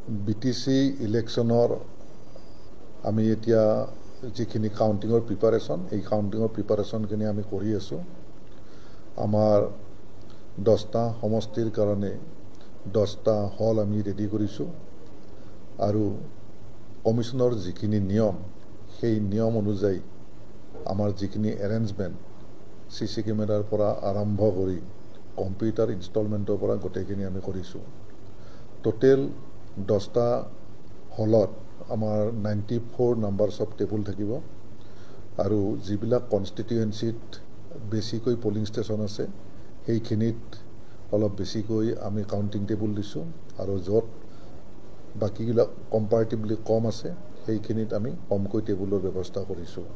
BTC ইলেকশনৰ আমি এতিয়া যিখিনি কাউন্টিঙৰ প্ৰিপাৰেশ্যন এই কাউন্টিঙৰ প্ৰিপাৰেশ্যনখিনি আমি কৰি আছোঁ আমাৰ 10টা সমষ্টিৰ কাৰণে 10টা হল আমি ৰেডি কৰিছোঁ আৰু কমিশনৰ যিখিনি নিয়ম সেই নিয়ম অনুযায়ী আমাৰ যিখিনি এৰেঞ্জমেণ্ট সিসি কেমেৰাৰ পৰা আৰম্ভ কৰি কম্পিউটাৰ ইনষ্টলমেণ্টৰ পৰা গোটেইখিনি আমি কৰিছোঁ টোটেল 10টা হলত আমাৰ 94 নাম্বাৰছ অফ টেবুল থাকিব আৰু যিবিলাক কনষ্টিটুৱেন্সিত বেছিকৈ পলিং ষ্টেচন আছে সেইখিনিত অলপ বেছিকৈ আমি কাউন্টিং টেবুল দিছোঁ আৰু য'ত বাকিবিলাক কম্পাৰেটিভলি কম আছে সেইখিনিত আমি কমকৈ টেবুলৰ ব্যৱস্থা কৰিছোঁ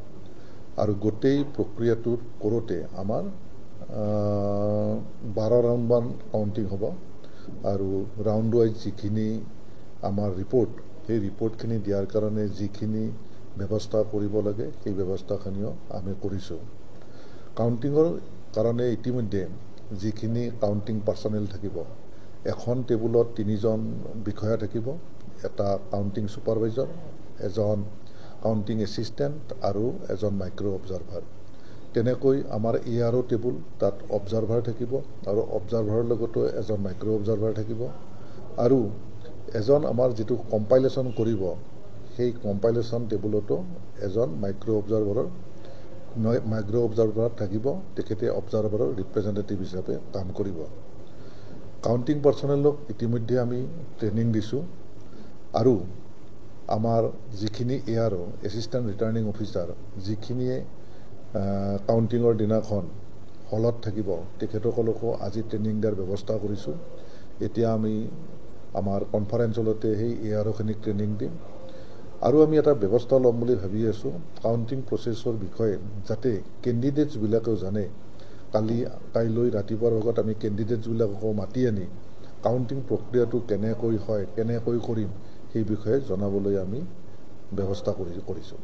আৰু গোটেই প্ৰক্ৰিয়াটো কৰোঁতে আমাৰ 12 ৰাউণ্ডমান কাউন্টিং হ'ব আৰু ৰাউণ্ড ৱাইজ যিখিনি আমাৰ ৰিপৰ্ট সেই ৰিপৰ্টখিনি দিয়াৰ কাৰণে যিখিনি ব্যৱস্থা কৰিব লাগে সেই ব্যৱস্থাখিনিও আমি কৰিছোঁ কাউন্টিঙৰ কাৰণে ইতিমধ্যে যিখিনি কাউন্টিং পাৰ্চনেল থাকিব এখন টেবুলত 3জন বিষয়া থাকিব এটা কাউন্টিং সুপাৰভাইজাৰ এজন কাউন্টিং এছিষ্টেণ্ট আৰু এজন মাইক্ৰ অবজাৰ্ভাৰ তেনেকৈ আমাৰ এআৰও টেবুল তাত অবজাৰ্ভাৰ থাকিব আৰু অবজাৰ্ভাৰৰ লগতো এজন মাইক্ৰ অবজাৰ্ভাৰ থাকিব আৰু এজন আমাৰ যেটো কম্পাইলেশ্যন কৰিব সেই কম্পাইলেশ্যন টেবুলতো এজন মাইক্ৰ অবজাৰ্ভাৰ থাকিব তেখেতে অবজাৰ্ভাৰৰ ৰিপ্ৰেজেন্টেটিভ হিচাপে কাম কৰিব কাউন্টিং পাৰ্চনেলক ইতিমধ্যে আমি ট্ৰেইনিং দিছোঁ আৰু আমাৰ যিখিনি এআৰও এছিষ্টেণ্ট ৰিটাৰ্নিং অফিচাৰ যিখিনিয়ে কাউন্টিঙৰ দিনাখন হলত থাকিব তেখেতসকলকো আজি ট্ৰেইনিং দিয়াৰ ব্যৱস্থা কৰিছোঁ এতিয়া আমি আমাৰ কনফাৰেন্স হলতে সেই এআৰওখিনিক ট্ৰেইনিং দিম আৰু আমি এটা ব্যৱস্থা ল'ম বুলি ভাবি আছোঁ কাউন্টিং প্ৰচেছৰ বিষয়ে যাতে কেণ্ডিডেটছবিলাকেও জানে কাইলৈ ৰাতিপুৱাৰ ভাগত আমি কেণ্ডিডেটছবিলাককো মাতি আনি কাউন্টিং প্ৰক্ৰিয়াটো কেনেকৈ হয় কেনেকৈ কৰিম সেই বিষয়ে জনাবলৈ আমি ব্যৱস্থা কৰিছোঁ